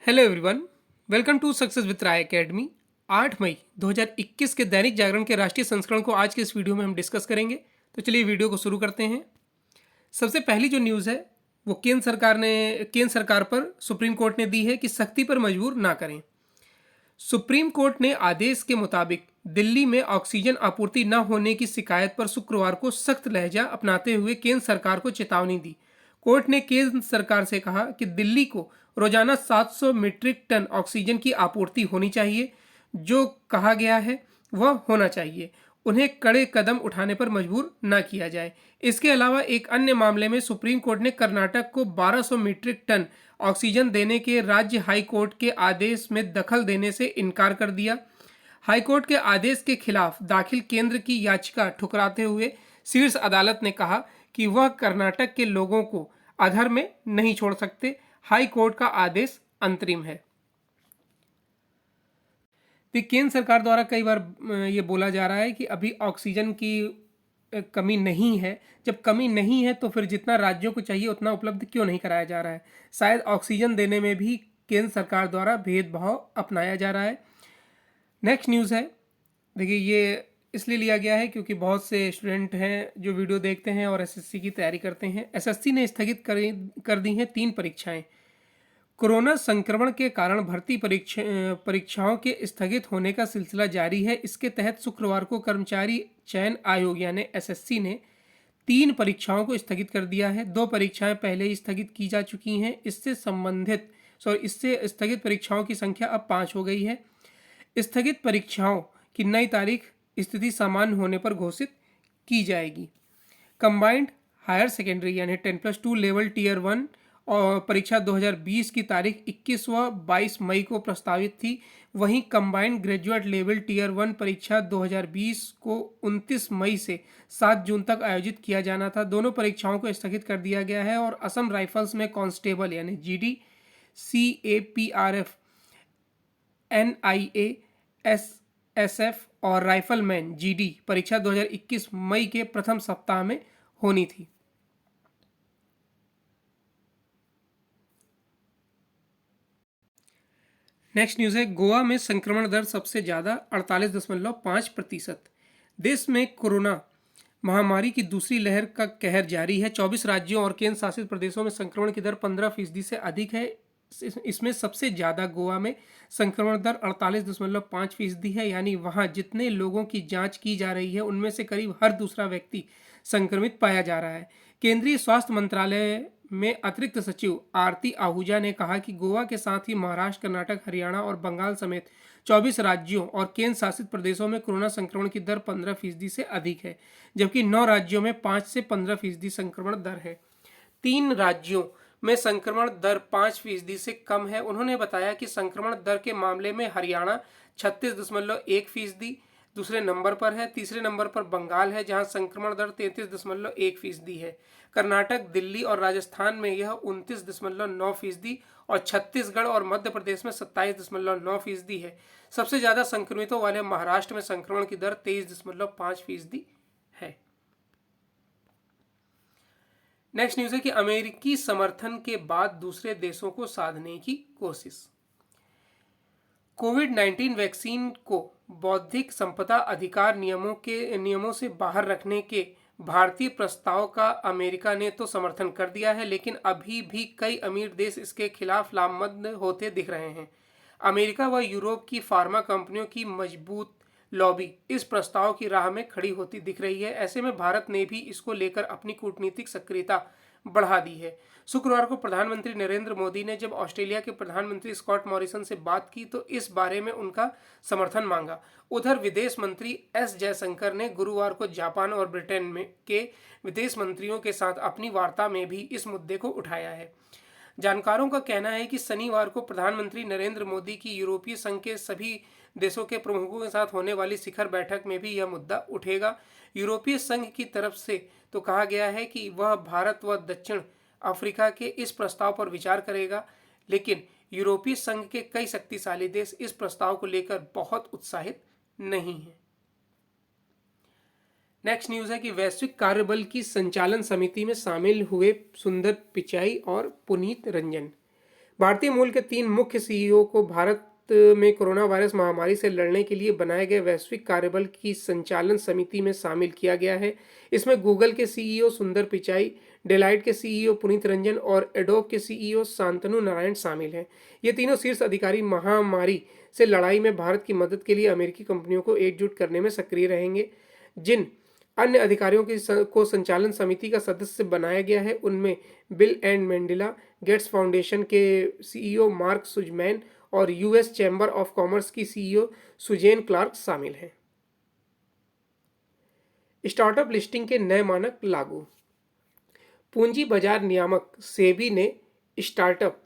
Hello everyone. Welcome to success with Rai academy. 8 मई 2021 के दैनिक जागरण के राष्ट्रीय संस्करण को आज के इस वीडियो में हम डिस्कस करेंगे। तो चलिए वीडियो को शुरू करते हैं। सबसे पहली जो न्यूज़ है वो केंद्र सरकार पर सुप्रीम कोर्ट ने दी है कि सख्ती पर मजबूर ना करें। सुप्रीम कोर्ट ने आदेश के मुताबिक दिल्ली में ऑक्सीजन आपूर्ति न होने की शिकायत पर शुक्रवार को सख्त लहजा अपनाते हुए केंद्र सरकार को चेतावनी दी। कोर्ट ने केंद्र सरकार से कहा कि दिल्ली को रोजाना 700 मीट्रिक टन ऑक्सीजन की आपूर्ति होनी चाहिए। जो कहा गया है वह होना चाहिए। उन्हें कड़े कदम उठाने पर मजबूर न किया जाए। इसके अलावा एक अन्य मामले में सुप्रीम कोर्ट ने कर्नाटक को 1200 मीट्रिक टन ऑक्सीजन देने के राज्य हाई कोर्ट के आदेश में दखल देने से इनकार कर दिया। हाईकोर्ट के आदेश के खिलाफ दाखिल केंद्र की याचिका ठुकराते हुए शीर्ष अदालत ने कहा कि वह कर्नाटक के लोगों को अधर में नहीं छोड़ सकते। हाई कोर्ट का आदेश अंतरिम है। तो केंद्र सरकार द्वारा कई बार ये बोला जा रहा है कि अभी ऑक्सीजन की कमी नहीं है। जब कमी नहीं है तो फिर जितना राज्यों को चाहिए उतना उपलब्ध क्यों नहीं कराया जा रहा है। शायद ऑक्सीजन देने में भी केंद्र सरकार द्वारा भेदभाव अपनाया जा रहा है। नेक्स्ट न्यूज़ है, देखिए ये इसलिए लिया गया है क्योंकि बहुत से स्टूडेंट हैं जो वीडियो देखते हैं और एसएससी की तैयारी करते हैं। एसएससी ने स्थगित कर दी हैं 3 परीक्षाएं। कोरोना संक्रमण के कारण भर्ती परीक्षाओं के स्थगित होने का सिलसिला जारी है। इसके तहत शुक्रवार को कर्मचारी चयन आयोग यानी एसएससी ने 3 परीक्षाओं को स्थगित कर दिया है। 2 परीक्षाएं पहले ही स्थगित की जा चुकी हैं। इससे स्थगित परीक्षाओं की संख्या अब 5 हो गई है। स्थगित परीक्षाओं की नई तारीख स्थिति सामान्य होने पर घोषित की जाएगी। कंबाइंड हायर सेकेंडरी यानी 10+2 लेवल टीयर 1 और परीक्षा 2020 की तारीख 21 व 22 मई को प्रस्तावित थी। वहीं कंबाइंड ग्रेजुएट लेवल टीयर 1 परीक्षा 2020 को 29 मई से 7 जून तक आयोजित किया जाना था। दोनों परीक्षाओं को स्थगित कर दिया गया है और असम राइफल्स में कांस्टेबल यानी जीडी, सीएपीआरएफ, एनआईए, एसएसएफ और राइफलमैन जीडी परीक्षा 2021 मई के प्रथम सप्ताह में होनी थी। नेक्स्ट न्यूज़ है, गोवा में संक्रमण दर सबसे ज़्यादा 48.5%। देश में कोरोना महामारी की दूसरी लहर का कहर जारी है। 24 राज्यों और केंद्र शासित प्रदेशों में संक्रमण की दर 15% से अधिक है। इसमें सबसे ज़्यादा गोवा में संक्रमण दर 48.5% है। यानी वहाँ जितने लोगों की जांच की जा रही है उनमें से करीब हर दूसरा व्यक्ति संक्रमित पाया जा रहा है। केंद्रीय स्वास्थ्य मंत्रालय में अतिरिक्त सचिव आरती आहूजा ने कहा कि गोवा के साथ ही महाराष्ट्र, कर्नाटक, हरियाणा और बंगाल समेत 24 राज्यों और केंद्र शासित प्रदेशों में कोरोना संक्रमण की दर 15% से अधिक है, जबकि 9 राज्यों में 5 से 15% संक्रमण दर है। 3 राज्यों में संक्रमण दर 5% से कम है। उन्होंने बताया कि संक्रमण दर के मामले में हरियाणा 36.1% दूसरे नंबर पर है। तीसरे नंबर पर बंगाल है जहां संक्रमण दर 33.1% है। कर्नाटक, दिल्ली और राजस्थान में यह 29.9% और छत्तीसगढ़ और मध्य प्रदेश में 27.9% है। सबसे ज्यादा संक्रमितों वाले महाराष्ट्र में संक्रमण की दर 23.5% है। नेक्स्ट न्यूज़ है कि अमेरिकी समर्थन के बाद दूसरे देशों को साधने की कोशिश। कोविड-19 वैक्सीन को बौद्धिक संपदा अधिकार नियमों से बाहर रखने के भारतीय प्रस्ताव का अमेरिका ने तो समर्थन कर दिया है, लेकिन अभी भी कई अमीर देश इसके खिलाफ लामबंद होते दिख रहे हैं। अमेरिका व यूरोप की फार्मा कंपनियों की मजबूत लॉबी इस प्रस्ताव की राह में खड़ी होती दिख रही है। ऐसे में भारत ने भी इसको लेकर अपनी कूटनीतिक सक्रियता बढ़ा दी है। शुक्रवार को प्रधानमंत्री नरेंद्र मोदी ने जब ऑस्ट्रेलिया के प्रधानमंत्री स्कॉट मॉरिसन से बात की तो इस बारे में उनका समर्थन मांगा। उधर विदेश मंत्री एस जयशंकर ने गुरुवार को जापान और ब्रिटेन में के विदेश मंत्रियों के साथ अपनी वार्ता में भी इस मुद्दे को उठाया है। जानकारों का कहना है कि शनिवार को प्रधानमंत्री नरेंद्र मोदी की यूरोपीय संघ के सभी देशों के प्रमुखों के साथ होने वाली शिखर बैठक में भी यह मुद्दा उठेगा। यूरोपीय संघ की तरफ से तो कहा गया है कि वह भारत व दक्षिण अफ्रीका के इस प्रस्ताव पर विचार करेगा, लेकिन यूरोपीय संघ के कई शक्तिशाली देश इस प्रस्ताव को लेकर बहुत उत्साहित नहीं हैं। नेक्स्ट न्यूज़ है कि वैश्विक कार्यबल की संचालन समिति में शामिल हुए सुंदर पिचाई और पुनीत रंजन। भारतीय मूल के 3 मुख्य सीईओ को भारत में कोरोना वायरस महामारी से लड़ने के लिए बनाए गए वैश्विक कार्यबल की संचालन समिति में शामिल किया गया है। इसमें गूगल के सीईओ सुंदर पिचाई, डेलाइट के सीईओ पुनीत रंजन और एडोब के सीईओ शांतनु नारायण शामिल हैं। ये तीनों शीर्ष अधिकारी महामारी से लड़ाई में भारत की मदद के लिए अमेरिकी कंपनियों को एकजुट करने में सक्रिय रहेंगे। जिन अन्य अधिकारियों को संचालन समिति का सदस्य बनाया गया है उनमें बिल एंड मेंडिला गेट्स फाउंडेशन के सीईओ मार्क सुजमैन और यूएस चैम्बर ऑफ कॉमर्स की सीईओ सुजेन क्लार्क शामिल हैं। स्टार्टअप लिस्टिंग के नए मानक लागू। पूंजी बाजार नियामक सेबी ने स्टार्टअप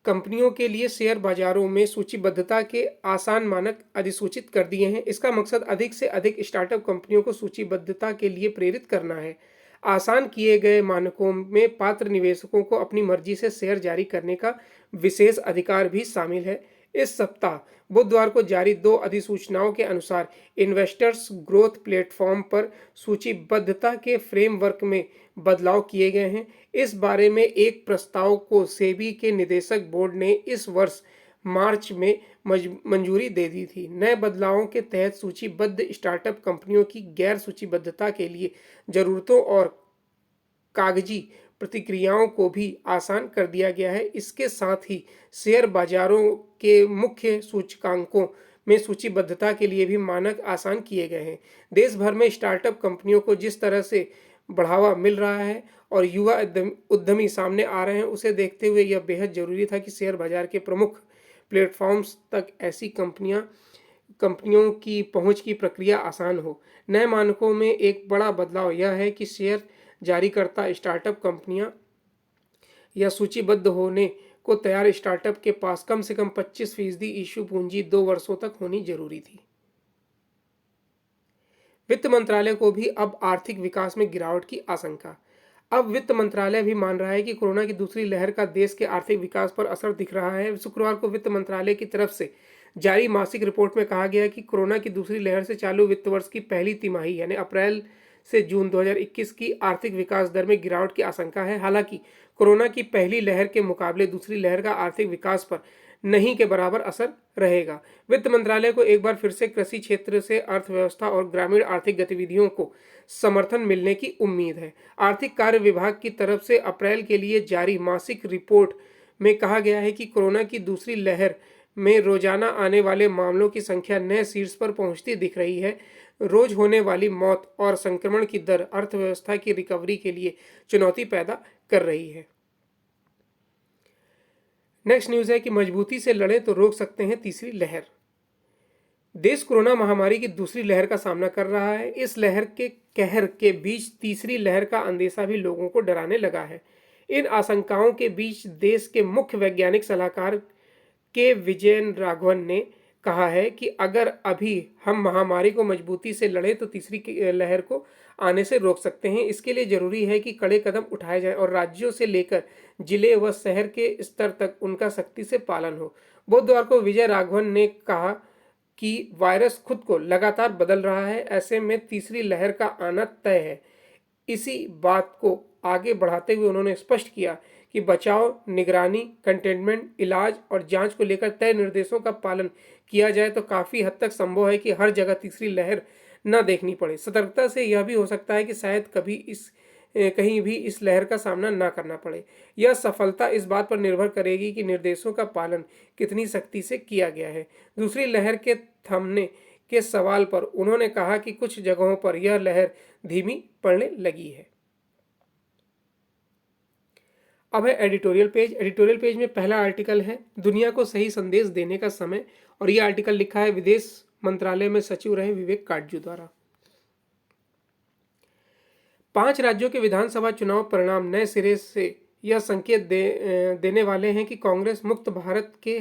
कंपनियों के लिए शेयर बाजारों में सूचीबद्धता के आसान मानक अधिसूचित कर दिए हैं। इसका मकसद अधिक से अधिक स्टार्टअप कंपनियों को सूचीबद्धता के लिए प्रेरित करना है। आसान किए गए मानकों में पात्र निवेशकों को अपनी मर्जी से शेयर जारी करने का विशेष अधिकार भी शामिल है। इस सप्ताह बुधवार को जारी 2 अधिसूचनाओं के अनुसार इन्वेस्टर्स ग्रोथ प्लेटफॉर्म पर सूचीबद्धता के फ्रेमवर्क में बदलाव किए गए हैं। इस बारे में एक प्रस्ताव को सेबी के निदेशक बोर्ड ने इस वर्ष मार्च में मंजूरी दे दी थी। नए बदलावों के तहत सूचीबद्ध स्टार्टअप कंपनियों की गैर सूचीबद्धता के लिए जरूरतों और कागजी प्रतिक्रियाओं को भी आसान कर दिया गया है। इसके साथ ही शेयर बाजारों के मुख्य सूचकांकों में सूचीबद्धता के लिए भी मानक आसान किए गए हैं। देश भर में स्टार्टअप कंपनियों को जिस तरह से बढ़ावा मिल रहा है और युवा उद्यमी सामने आ रहे हैं, उसे देखते हुए यह बेहद जरूरी था कि शेयर बाजार के प्रमुख प्लेटफॉर्म्स तक ऐसी कंपनियों की पहुंच की प्रक्रिया आसान हो। नए मानकों में एक बड़ा बदलाव यह है कि शेयर जारीकर्ता स्टार्टअप कंपनियां या सूचीबद्ध होने को तैयार स्टार्टअप के पास कम से कम 25% इश्यू पूंजी 2 वर्षों तक होनी जरूरी थी। वित्त मंत्रालय को भी अब आर्थिक विकास में गिरावट की आशंका। अब वित्त मंत्रालय भी मान रहा है कि कोरोना की दूसरी लहर का देश के आर्थिक विकास पर असर दिख रहा है। शुक्रवार को वित्त मंत्रालय की तरफ से जारी मासिक रिपोर्ट में कहा गया कि कोरोना की दूसरी लहर से चालू वित्त वर्ष की पहली तिमाही यानी अप्रैल से जून 2021 की आर्थिक विकास दर में गिरावट की आशंका है। हालांकि कोरोना की पहली लहर के मुकाबले दूसरी लहर का आर्थिक विकास पर नहीं के बराबर असर रहेगा। वित्त मंत्रालय को एक बार फिर से कृषि क्षेत्र से अर्थव्यवस्था और ग्रामीण आर्थिक गतिविधियों को समर्थन मिलने की उम्मीद है। आर्थिक कार्य विभाग की तरफ से अप्रैल के लिए जारी मासिक रिपोर्ट में कहा गया है कि कोरोना की दूसरी लहर में रोजाना आने वाले मामलों की संख्या नए शीर्ष पर पहुंचती दिख रही है। रोज होने वाली मौत और संक्रमण की दर अर्थव्यवस्था की रिकवरी के लिए चुनौती पैदा कर रही है। नेक्स्ट न्यूज है कि मजबूती से लड़े तो रोक सकते हैं तीसरी लहर। देश कोरोना महामारी की दूसरी लहर का सामना कर रहा है। इस लहर के कहर के बीच तीसरी लहर का अंदेशा भी लोगों को डराने लगा है। इन आशंकाओं के बीच देश के मुख्य वैज्ञानिक सलाहकार के विजयन राघवन ने कहा है कि अगर अभी हम महामारी को मजबूती से लड़े तो तीसरी लहर को आने से रोक सकते हैं। इसके लिए जरूरी है कि कड़े कदम उठाए जाएं और राज्यों से लेकर जिले व शहर के स्तर तक उनका सख्ती से पालन हो। बुधवार को विजय राघवन ने कहा कि वायरस खुद को लगातार बदल रहा है, ऐसे में तीसरी लहर का आना तय है। इसी बात को आगे बढ़ाते हुए उन्होंने स्पष्ट किया कि बचाव, निगरानी, कंटेनमेंट, इलाज और जांच को लेकर तय निर्देशों का पालन किया जाए तो काफ़ी हद तक संभव है कि हर जगह तीसरी लहर न देखनी पड़े। सतर्कता से यह भी हो सकता है कि शायद कहीं भी इस लहर का सामना ना करना पड़े। यह सफलता इस बात पर निर्भर करेगी कि निर्देशों का पालन कितनी सख्ती से किया गया है। दूसरी लहर के थमने के सवाल पर उन्होंने कहा कि कुछ जगहों पर यह लहर धीमी पड़ने लगी है। अब है एडिटोरियल पेज। एडिटोरियल पेज में पहला आर्टिकल है दुनिया को सही संदेश देने का समय, और यह आर्टिकल लिखा है विदेश मंत्रालय में सचिव रहे विवेक काटजू द्वारा। 5 राज्यों के विधानसभा चुनाव परिणाम नए सिरे से यह संकेत देने वाले हैं कि कांग्रेस मुक्त भारत के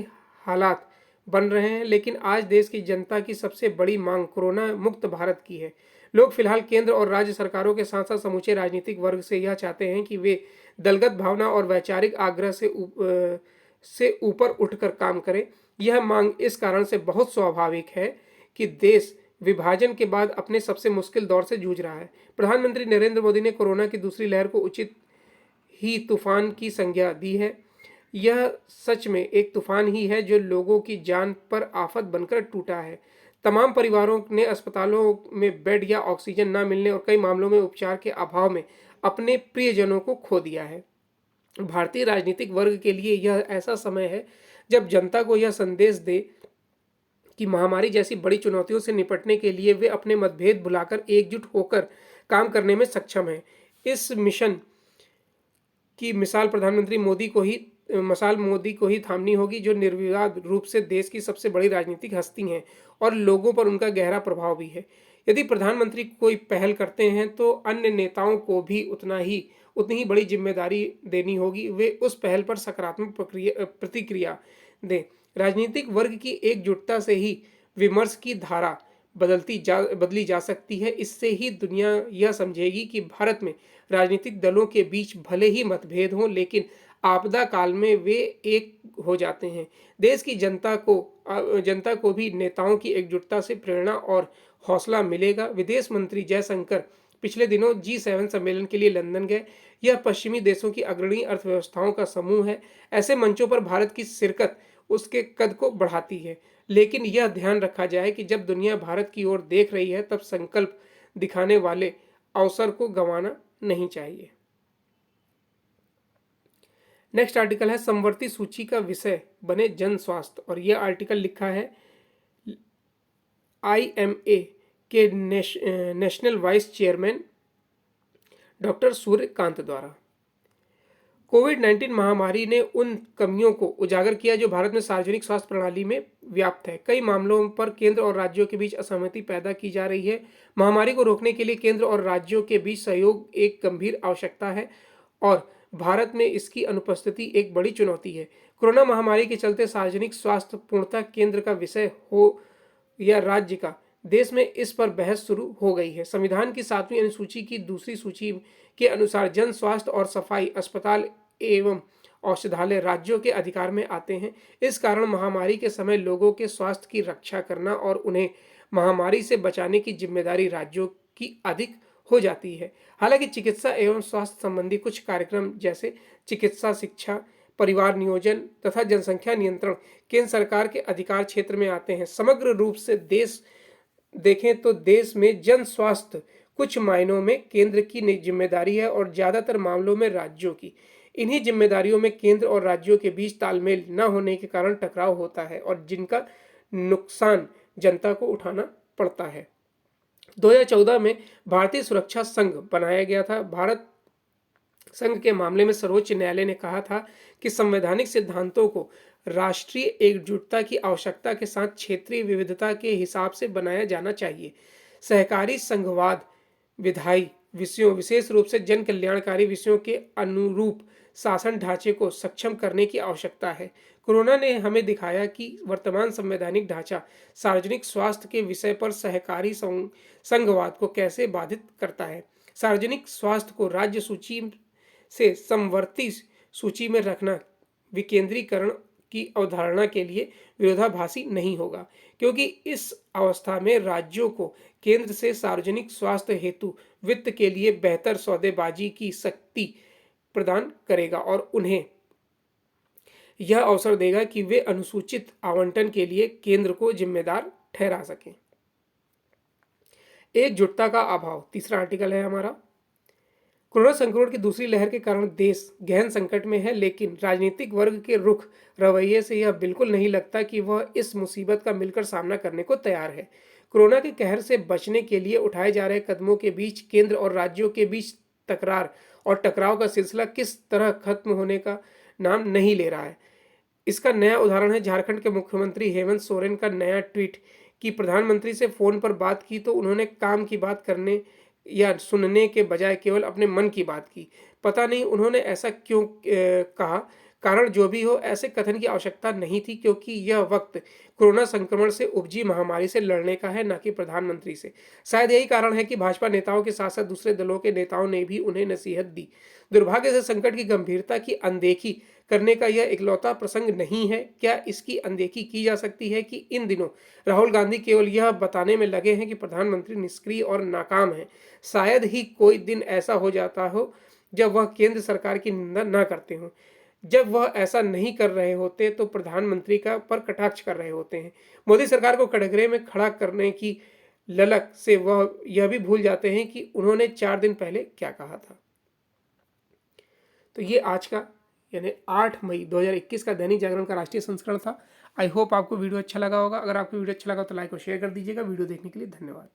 हालात बन रहे हैं, लेकिन आज देश की जनता की सबसे बड़ी मांग कोरोना मुक्त भारत की है। लोग फिलहाल केंद्र और राज्य सरकारों के साथ साथ समूचे राजनीतिक वर्ग से यह चाहते हैं कि वे दलगत भावना और वैचारिक आग्रह से ऊपर उठकर काम करें। यह मांग इस कारण से बहुत स्वाभाविक है कि देश विभाजन के बाद अपने सबसे मुश्किल दौर से जूझ रहा है। प्रधानमंत्री नरेंद्र मोदी ने कोरोना की दूसरी लहर को उचित ही तूफान की संज्ञा दी है। यह सच में एक तूफान ही है जो लोगों की जान पर आफत बनकर टूटा है। तमाम परिवारों ने अस्पतालों में बेड या ऑक्सीजन न मिलने और कई मामलों में उपचार के अभाव में अपने प्रियजनों को खो दिया है। भारतीय राजनीतिक वर्ग के लिए यह ऐसा समय है जब जनता को यह संदेश दे कि महामारी जैसी बड़ी चुनौतियों से निपटने के लिए वे अपने मतभेद भुलाकर एकजुट होकर काम करने में सक्षम हैं। इस मिशन की मिसाल मोदी को ही थामनी होगी, जो निर्विवाद रूप से देश की सबसे बड़ी राजनीतिक हस्ती हैं और लोगों पर उनका गहरा प्रभाव भी है। यदि प्रधानमंत्री कोई पहल करते हैं तो अन्य नेताओं को भी उतनी ही बड़ी जिम्मेदारी देनी होगी। वे उस पहल पर सकारात्मक प्रतिक्रिया दें। राजनीतिक वर्ग की एकजुटता से ही विमर्श की धारा बदली जा सकती है। इससे ही दुनिया यह समझेगी कि भारत में राजनीतिक दलों के बीच भले ही मतभेद हों, लेकिन आपदा काल में वे एक हो जाते हैं। देश की जनता को भी नेताओं की एकजुटता से प्रेरणा और हौसला मिलेगा। विदेश मंत्री जयशंकर पिछले दिनों G7 सम्मेलन के लिए लंदन गए। यह पश्चिमी देशों की अग्रणी अर्थव्यवस्थाओं का समूह है। ऐसे मंचों पर भारत की शिरकत उसके कद को बढ़ाती है, लेकिन यह ध्यान रखा जाए कि जब दुनिया भारत की ओर देख रही है तब संकल्प दिखाने वाले अवसर को गंवाना नहीं चाहिए। नेक्स्ट आर्टिकल है समवर्ती सूची का विषय बने जन स्वास्थ्य, और यह आर्टिकल लिखा है IMA के national vice chairman doctor Suryakant द्वारा। कोविड-19 महामारी ने उन कमियों को उजागर किया जो भारत में सार्वजनिक स्वास्थ्य प्रणाली में व्याप्त है। कई मामलों पर केंद्र और राज्यों के बीच असहमति पैदा की जा रही है। महामारी को रोकने के लिए केंद्र और राज्यों के बीच सहयोग एक गंभीर आवश्यकता है और भारत में इसकी अनुपस्थिति एक बड़ी चुनौती है। कोरोना महामारी के चलते सार्वजनिक स्वास्थ्य पूर्णतः केंद्र का विषय हो या राज्य का, देश में इस पर बहस शुरू हो गई है। संविधान की 7वीं अनुसूची की दूसरी सूची के अनुसार जन स्वास्थ्य और सफाई, अस्पताल एवं औषधालय राज्यों के अधिकार में आते हैं। इस कारण महामारी के समय लोगों के स्वास्थ्य की रक्षा करना और उन्हें महामारी से बचाने की जिम्मेदारी राज्यों की अधिक हो जाती है। हालांकि चिकित्सा एवं स्वास्थ्य संबंधी कुछ कार्यक्रम जैसे चिकित्सा शिक्षा, परिवार नियोजन तथा जनसंख्या नियंत्रण केंद्र सरकार के अधिकार क्षेत्र में आते हैं। समग्र रूप से देखें तो देश में जन स्वास्थ्य कुछ मायनों में केंद्र की जिम्मेदारी है और ज्यादातर मामलों में राज्यों की। इन्हीं जिम्मेदारियों में केंद्र और राज्यों के बीच तालमेल न होने के कारण टकराव होता है और जिनका नुकसान जनता को उठाना पड़ता है। 2014 में भारतीय सुरक्षा संघ बनाया गया था। भारत संघ के मामले में सर्वोच्च न्यायालय ने कहा था कि संवैधानिक सिद्धांतों को राष्ट्रीय एकजुटता की आवश्यकता के साथ क्षेत्रीय विविधता के हिसाब से बनाया जाना चाहिए। सहकारी संघवाद विधायी विषयों, विशेष रूप से जन कल्याणकारी विषयों के अनुरूप शासन ढांचे को सक्षम करने की आवश्यकता है। कोरोना ने हमें दिखाया कि वर्तमान संवैधानिक ढांचा सार्वजनिक स्वास्थ्य के विषय पर सहकारी संघवाद को कैसे बाधित करता है। सार्वजनिक स्वास्थ्य को राज्य सूची से समवर्ती सूची में रखना विकेंद्रीकरण की अवधारणा के लिए विरोधाभासी नहीं होगा, क्योंकि इस अवस्था में राज्यों को केंद्र से सार्वजनिक स्वास्थ्य हेतु वित्त के लिए बेहतर सौदेबाजी की शक्ति प्रदान करेगा और उन्हें यह अवसर देगा कि वे अनुसूचित आवंटन के लिए केंद्र को जिम्मेदार ठहरा सकें। एकजुटता का अभाव, तीसरा आर्टिकल है हमारा। कोरोना संक्रमण की दूसरी लहर के कारण देश गहन संकट में है, लेकिन राजनीतिक वर्ग के रुख रवैये से यह बिल्कुल नहीं लगता कि वह इस मुसीबत का मिलकर सामना करने को तैयार है। कोरोना के कहर से बचने के लिए उठाए जा रहे कदमों के बीच केंद्र और राज्यों के बीच तकरार और टकराव का सिलसिला किस तरह खत्म होने का नाम नहीं ले रहा है। इसका नया उदाहरण है झारखंड के मुख्यमंत्री हेमंत सोरेन का नया ट्वीट कि प्रधानमंत्री से फोन पर बात की तो उन्होंने काम की बात करने या सुनने के बजाय केवल अपने मन की बात की। पता नहीं उन्होंने ऐसा क्यों कहा। कारण जो भी हो, ऐसे कथन की आवश्यकता नहीं थी, क्योंकि यह वक्त कोरोना संक्रमण से उपजी महामारी से लड़ने का है, न कि प्रधानमंत्री से। शायद यही कारण है कि भाजपा नेताओं के साथ साथ दूसरे दलों के नेताओं ने भी उन्हें नसीहत दी। दुर्भाग्य से संकट की गंभीरता की अनदेखी करने का यह इकलौता प्रसंग नहीं है। क्या इसकी अनदेखी की जा सकती है कि इन दिनों राहुल गांधी केवल यह बताने में लगे हैं कि प्रधानमंत्री निष्क्रिय और नाकाम है। शायद ही कोई दिन ऐसा हो जाता हो जब वह केंद्र सरकार की निंदा न करते हों। जब वह ऐसा नहीं कर रहे होते तो प्रधानमंत्री का पर कटाक्ष कर रहे होते हैं। मोदी सरकार को कटघरे में खड़ा करने की ललक से वह यह भी भूल जाते हैं कि उन्होंने 4 दिन पहले क्या कहा था। तो ये आज का यानी 8 मई 2021 का दैनिक जागरण का राष्ट्रीय संस्करण था। आई होप आपको वीडियो अच्छा लगा होगा। अगर आपको वीडियो अच्छा लगा तो लाइक और शेयर कर दीजिएगा। वीडियो देखने के लिए धन्यवाद।